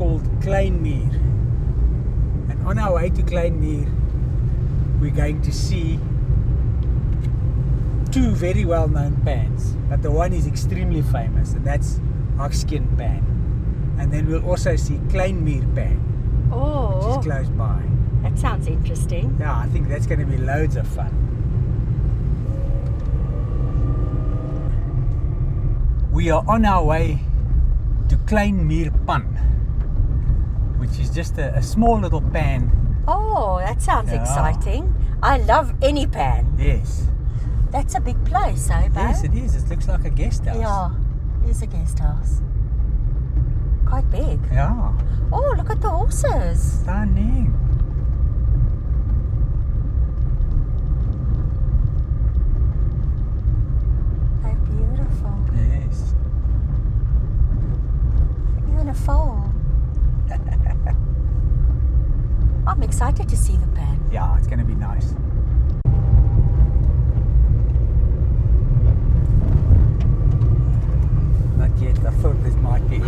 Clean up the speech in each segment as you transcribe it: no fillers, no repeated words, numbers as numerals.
called Klein Mier. And on our way to Klein Mier, we're going to see two very well-known pans, but the one is extremely famous, and that's Hakskeen Pan. And then we'll also see Klein Mier Pan, which is close by. That sounds interesting. Yeah, I think that's going to be loads of fun. We are on our way to Klein Mier Pan, which is just a small little pan. Oh, that sounds exciting. I love any pan. Yes. That's a big place, eh, babe? Yes, it is. It looks like a guest house. Yeah, it is a guest house. Quite big. Yeah. Oh, look at the horses. Stunning. They're beautiful. Yes. Even a foal. I'm excited to see the pan. Yeah, it's going to be nice. Not yet. I thought this might be it.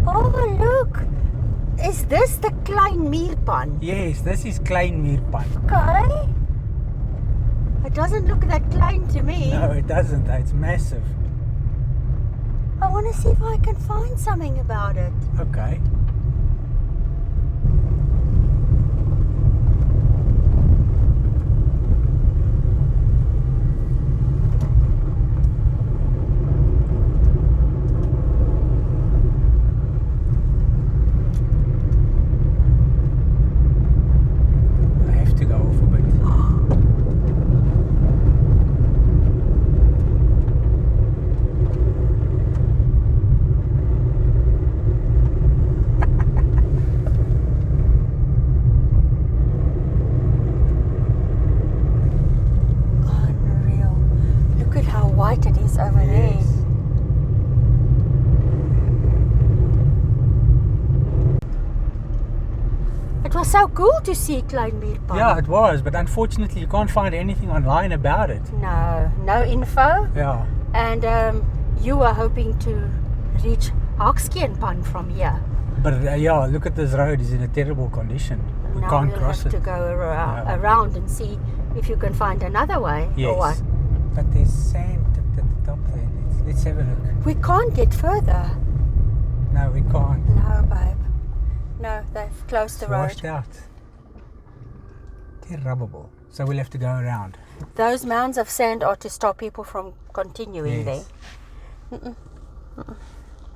Oh, look. Is this the Klein Mier Pan? Yes, this is Klein Mier Pan. Okay. It doesn't look that klein to me. No, it doesn't. It's massive. I want to see if I can find something about it. Okay. I have to go off a bit. Unreal. Look at how white it is over there. Yes. It was so cool to see Klein Mier Pan. Yeah, it was, but unfortunately you can't find anything online about it. No info. Yeah. And you were hoping to reach Hakskeen Pan from here. But yeah, look at this road. It's in a terrible condition. We Now can't we'll cross have it. to go Yeah. around and see if you can find another way. Yes. Or what? But there's sand at the top there. Let's have a look. We can't get further. No, we can't. No, babe. No, they've closed the It's road. washed out. Terrible. So we'll have to go around. Those mounds of sand are to stop people from continuing Yes. there.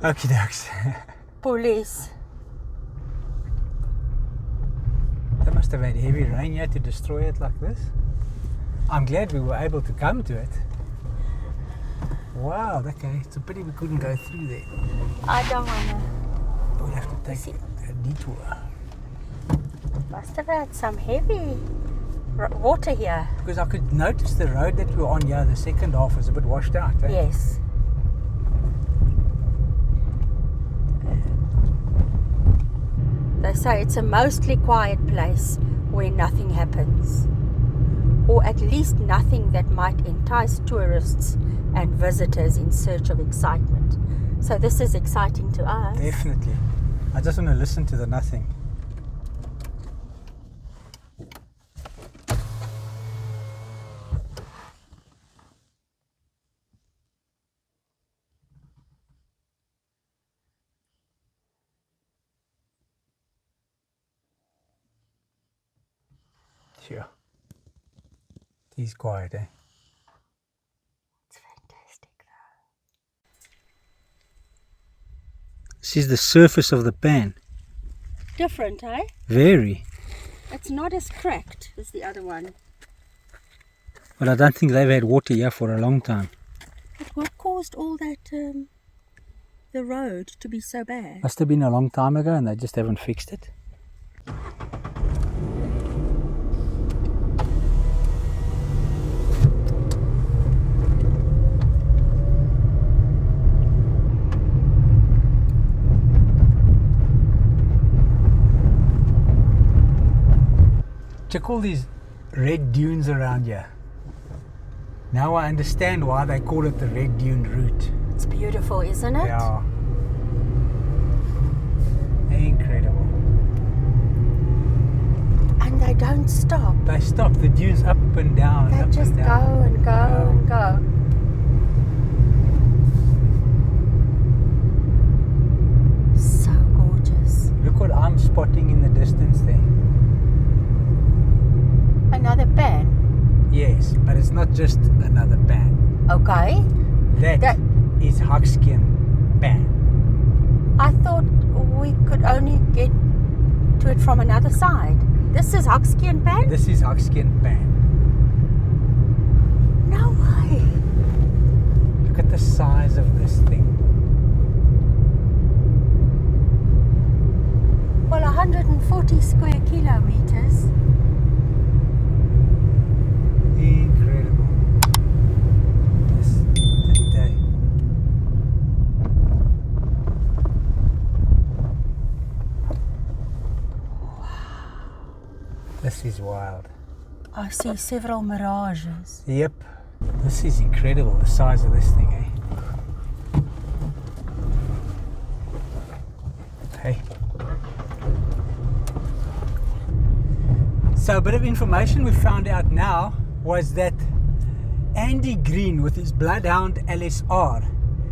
Okie dokes. Police. They must have had heavy rain here to destroy it like this. I'm glad we were able to come to it. Wow, okay. It's a pity we couldn't go through there. I don't want to. We'll have to take a detour. Must have had some heavy water here. Because I could notice the road that we were on here, the second half was a bit washed out. Eh? Yes. They say it's a mostly quiet place where nothing happens. Or at least nothing that might entice tourists and visitors in search of excitement. So this is exciting to us. Definitely. I just want to listen to the nothing. Sure. It is quiet, eh? It's fantastic though. This is the surface of the pan. Different, eh? Very. It's not as cracked as the other one. But I don't think they've had water here for a long time. But what caused all that, the road to be so bad? Must have been a long time ago and they just haven't fixed it. Check all these red dunes around here. Now I understand why they call it the Red Dune route. It's beautiful, isn't it? Yeah. Incredible. And they don't stop. They stop. The dunes up and down. They up just and go down. and go and go. So gorgeous. Look what I'm spotting in the distance there. Another pan. Yes, but it's not just another pan. Okay. That is Hakskeen Pan. I thought we could only get to it from another side. This is Hakskeen Pan? This is Hakskeen Pan. No way. Look at the size of this thing. Well, 140 square kilometers. Incredible. This today. This is wild. I see several mirages. Yep. This is incredible, the size of this thing, eh? Hey. So a bit of information we found out now was that Andy Green with his Bloodhound LSR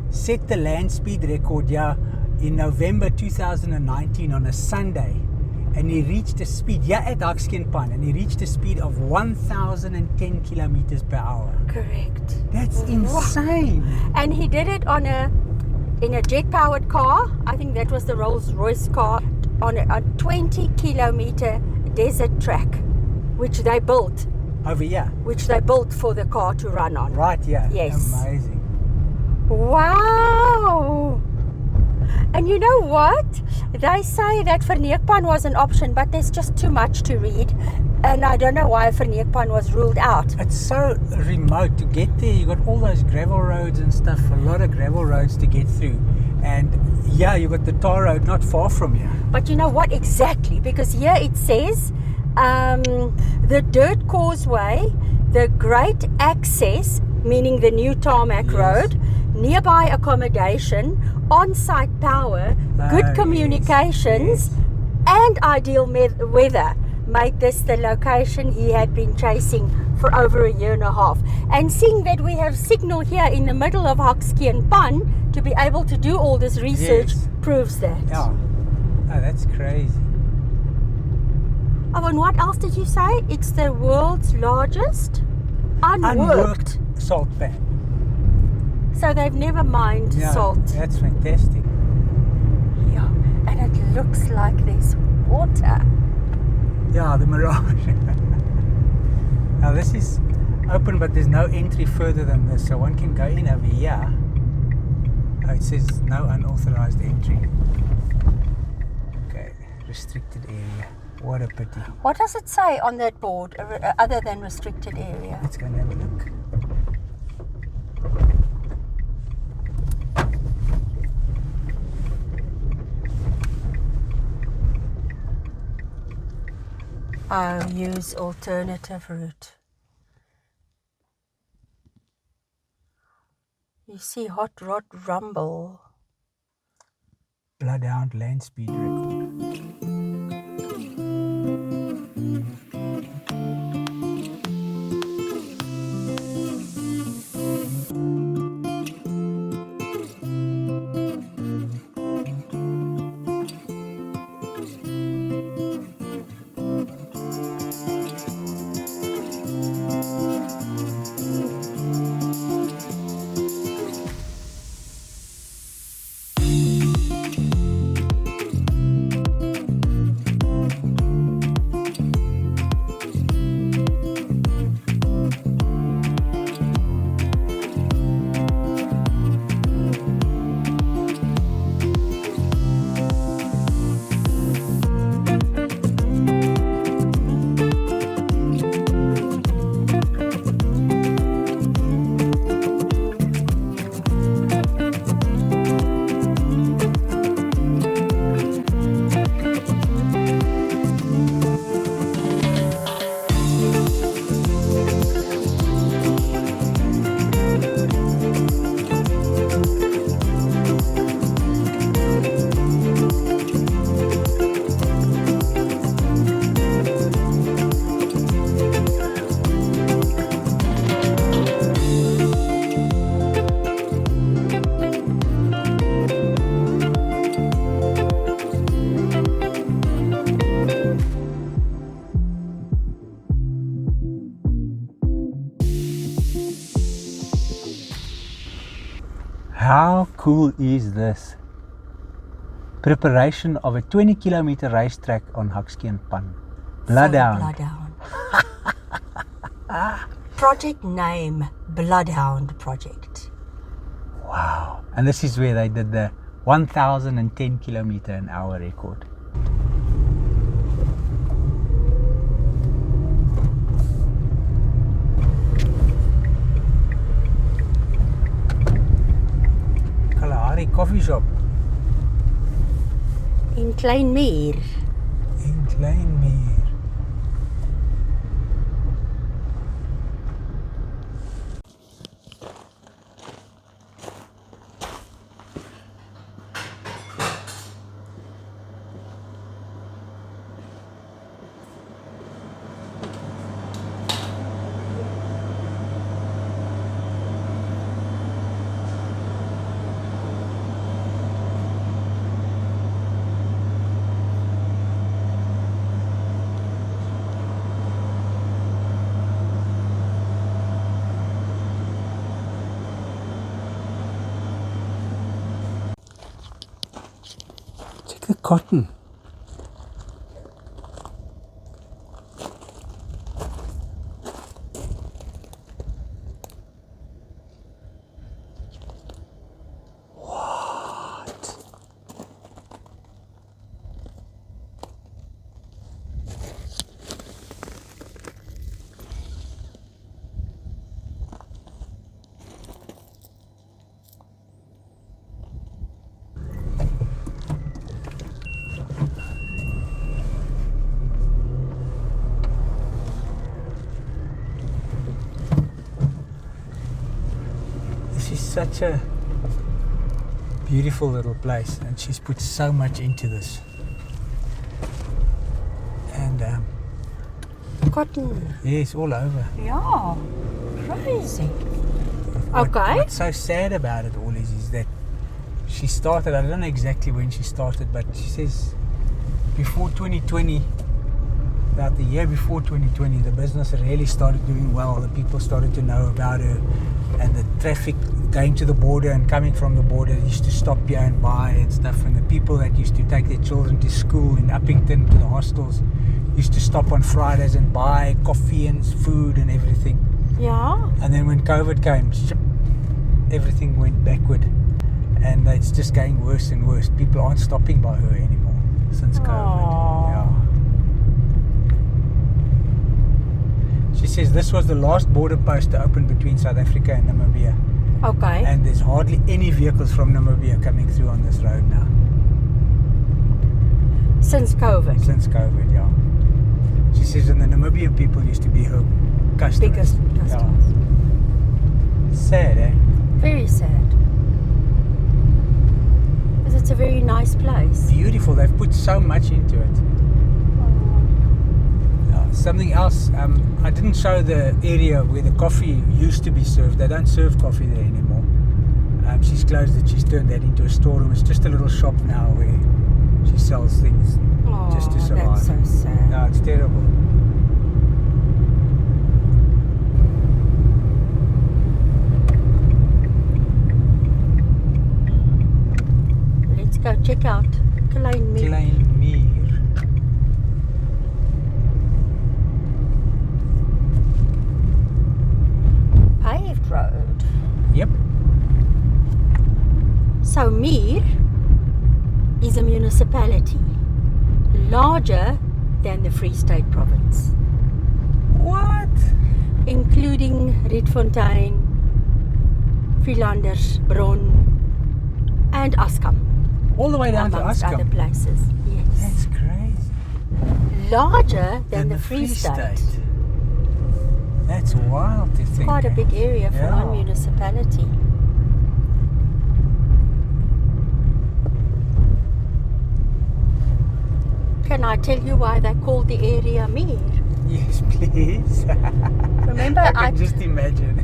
set the land speed record here in November 2019 on a Sunday, and he reached a speed here at Hakskeen Pan, and he reached a speed of 1,010 kilometers per hour. Correct. That's insane. And he did it in a jet-powered car. I think that was the Rolls-Royce car on a 20-kilometer desert track, which they built. Over here. Which they built for the car to run on. Right here. Yes. Amazing. Wow. And you know what? They say that Verneekpan was an option, but there's just too much to read. And I don't know why Verneekpan was ruled out. It's so remote to get there. You got all those gravel roads and stuff, a lot of gravel roads to get through. And yeah, you got the tar road not far from here. But you know what exactly? Because here it says the dirt causeway, the great access, meaning the new tarmac road, nearby accommodation, on-site power, good communications, and ideal weather made this the location he had been chasing for over a year and a half. And seeing that we have signal here in the middle of Hakskeen Pan to be able to do all this research proves that. Yeah. Oh, that's crazy. Oh, and what else did you say? It's the world's largest unworked salt pan. So they've never mined salt. That's fantastic. Yeah, and it looks like there's water. Yeah, the mirage. Now this is open, but there's no entry further than this, so one can go in over here. Oh, it says no unauthorized entry. Okay, restricted area. What a pity. What does it say on that board other than restricted area? Let's go and have a look. Oh, use alternative route. You see hot rod rumble. Bloodhound land speed record. How cool is this? Preparation of a 20-kilometer racetrack on Hakskeen Pan. Bloodhound. Bloodhound. Project name, Bloodhound Project. Wow. And this is where they did the 1010 kilometer an hour record. Kalahari coffee shop. In Klein Mier. In Klein Mier. Check the cotton. What? This is such a beautiful little place, and she's put so much into this. And Cotton. yes, all over. Yeah. Crazy. Okay. What's so sad about it all is that she started, I don't know exactly when she started, but she says before 2020, about the year before 2020, the business really started doing well. The people started to know about her, and the traffic going to the border and coming from the border used to stop here and buy and stuff. And the people that used to take their children to school in Uppington, to the hostels, used to stop on Fridays and buy coffee and food and everything. Yeah. And then when COVID came, everything went backward, and it's just getting worse and worse. People aren't stopping by her anymore since COVID. Aww. Yeah. She says this was the last border post to open between South Africa and Namibia, Okay. and there's hardly any vehicles from Namibia coming through on this road now. Since COVID. Since COVID, yeah. She says, and the Namibian people used to be her customers. Biggest customers. Yeah. Sad, eh? Very sad. Because it's a very nice place. Beautiful. They've put so much into it. Something else, I didn't show the area where the coffee used to be served. They don't serve coffee there anymore. She's closed it. She's turned that into a storeroom. It's just a little shop now where she sells things just to survive. That's so sad. No, it's terrible. Let's go check out Klein Mier. Klein Mier. Paved road. Yep. So Mier is a municipality larger than the Free State province, What? including Rietfontein, Vlielanders, Bron, and Askam, All the way down to amongst other Askam. places. Yes, That's crazy. larger than the Free State. That's wild to think. Quite a eh? big area for Yeah. one municipality. Can I tell you why they called the area Mier? Yes, please. Remember, I can just imagine.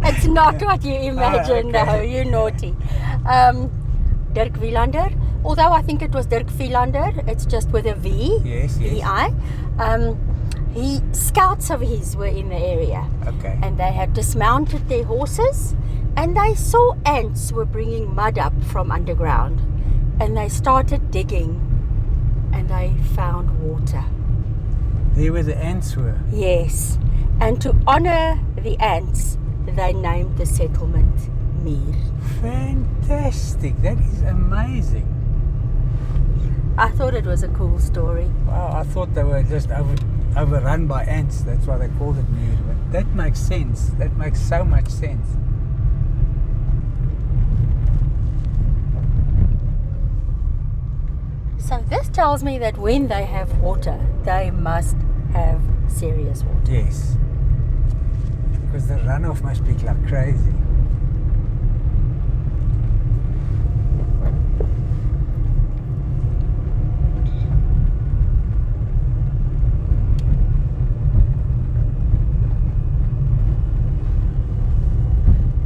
it's not what you imagine. Okay. No, you're naughty. Dirk Vlielanders, although I think it was Dirk Vlielanders, it's just with a V. Yes, yes. V-I. Scouts of his were in the area, Okay. and they had dismounted their horses And they saw ants were bringing mud up from underground. And they started digging. And they found water. There where the ants were. Yes. And to honor the ants, they named the settlement Mier. Fantastic. That is amazing. I thought it was a cool story. Wow, I thought they were just overrun by ants. That's why they called it Mier. But that makes sense. That makes so much sense. So this tells me that when they have water, they must have serious water. Yes. Because the runoff must be like crazy.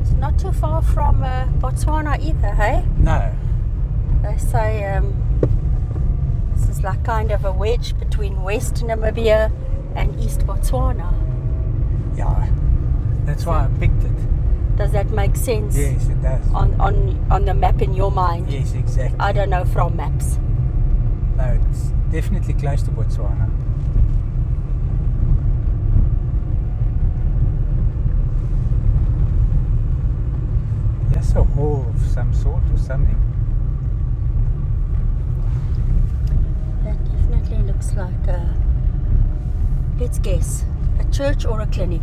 It's not too far from Botswana either, hey? No. They say this is like kind of a wedge between West Namibia and East Botswana. Yeah. That's why I picked it. Does that make sense? Yes, it does. On the map in your mind? Yes, exactly. I don't know from maps. No, it's definitely close to Botswana. That's a hall of some sort or something. That definitely looks like a, let's guess, a church or a clinic.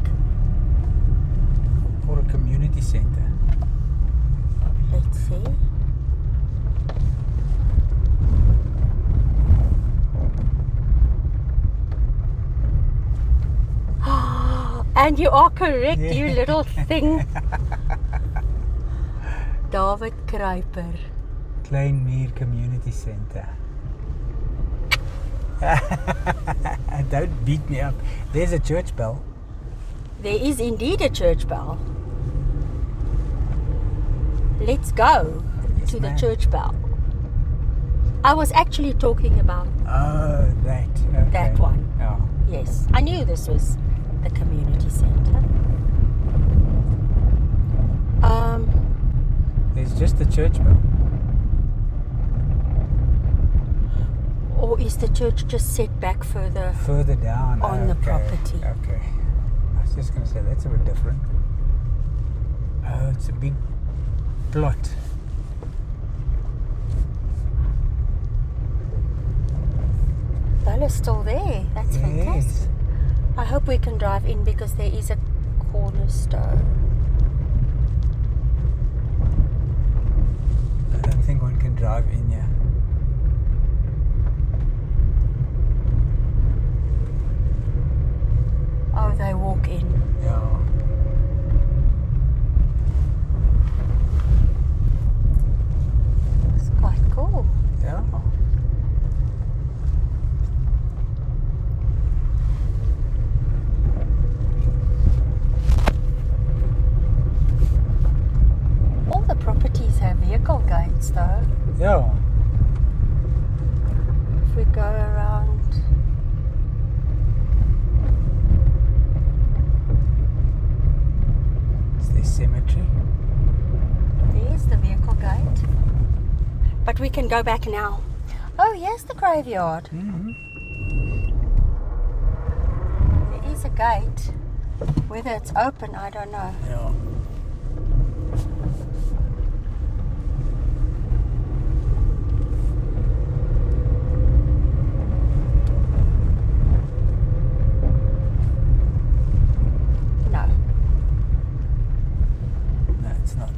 Or a community centre. Let's see. And you are correct, you little thing. David Kruiper. Klein Mier Community Centre. Don't beat me up. There's a church bell. There is indeed a church bell. Let's go to the church bell. I was actually talking about that. Okay. that one. Oh. Yes, I knew this was the community centre. There's just the church bell. Or is the church just set back further? Further down. On the property. Okay. I was just going to say, that's a bit different. Oh, it's a big plot. Bella's still there. That's fantastic. I hope we can drive in because there is a cornerstone. I don't think one can drive in here. Oh, they walk in. Yeah. It's quite cool. Yeah. All the properties have vehicle gates though. Yeah. If we go around. Is there cemetery? There's the vehicle gate. But we can go back now. Oh, here's the graveyard. Mm-hmm. There is a gate. Whether it's open, I don't know. Yeah. No. No, it's not.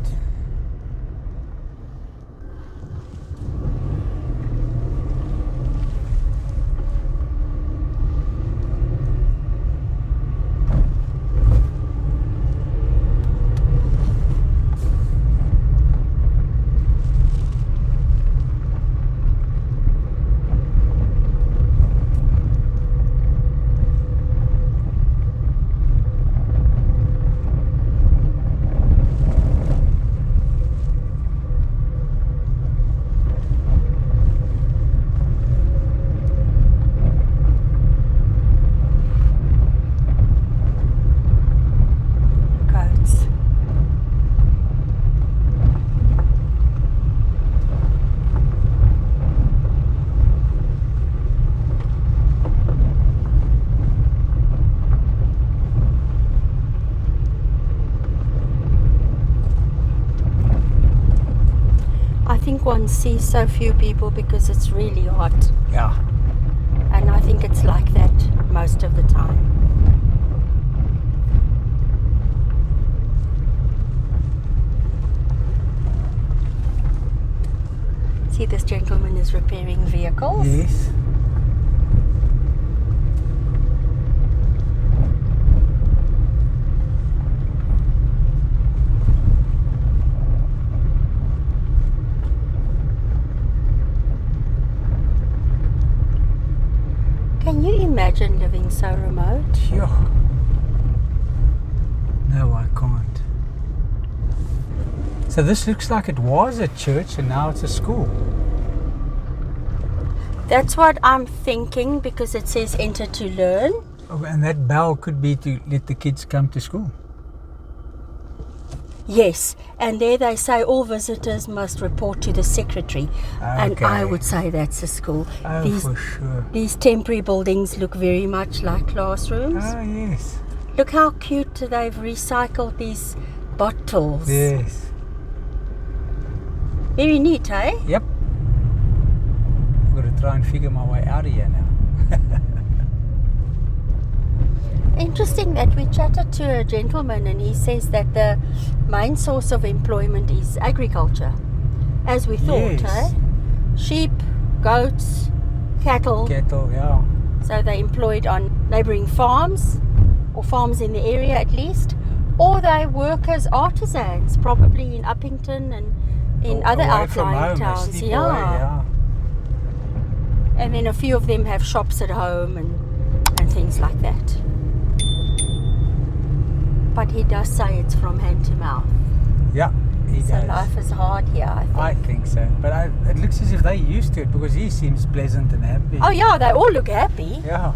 think one sees so few people because it's really hot. Yeah. And I think it's like that most of the time. See, this gentleman is repairing vehicles. Yes. Can you imagine living so remote? Phew. No, I can't. So this looks like it was a church and now it's a school. That's what I'm thinking, because it says enter to learn. Oh, and that bell could be to let the kids come to school. Yes, and there they say all visitors must report to the secretary. And Okay. I would say that's a school. Oh, for sure. These temporary buildings look very much like classrooms. Oh, yes. Look how cute they've recycled these bottles. Yes. Very neat, eh? Yep. I've got to try and figure my way out of here now. Interesting that we chatted to a gentleman and he says that the main source of employment is agriculture, as we thought, Yes. eh? Sheep, goats, cattle. Cattle, yeah. So they're employed on neighbouring farms, or farms in the area at least, or they work as artisans, probably in Uppington and in other Away from outlying home, they towns. sleep away, yeah. And then a few of them have shops at home and things like that. But he does say it's from hand to mouth. Yeah, he So does. life is hard here, I think. I think so. But it looks as if they're used to it because he seems pleasant and happy. Oh yeah, they all look happy. Yeah.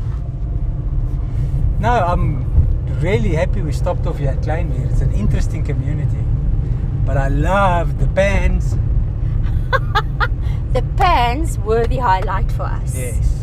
No, I'm really happy we stopped off here at Klein Mier. It's an interesting community. But I love the pans. The pans were the highlight for us. Yes.